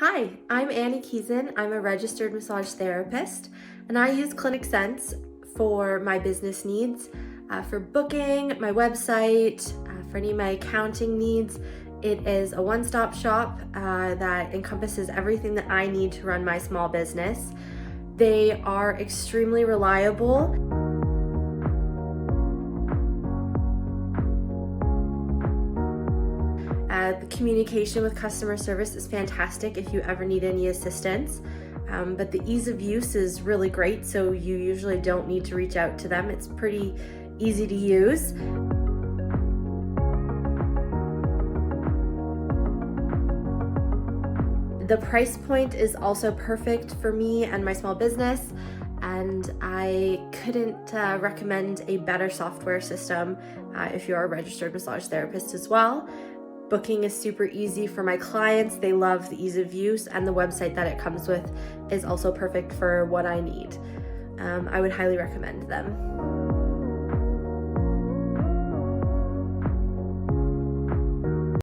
Hi, I'm Annie Keeson. I'm a registered massage therapist, and I use ClinicSense for my business needs, for booking, my website, for any of my accounting needs. It is a one-stop shop that encompasses everything that I need to run my small business. They are extremely reliable. The communication with customer service is fantastic if you ever need any assistance, but the ease of use is really great, so you usually don't need to reach out to them. It's pretty easy to use. The price point is also perfect for me and my small business, and I couldn't recommend a better software system if you're a registered massage therapist as well. Booking is super easy for my clients. They love the ease of use, and the website that it comes with is also perfect for what I need. I would highly recommend them.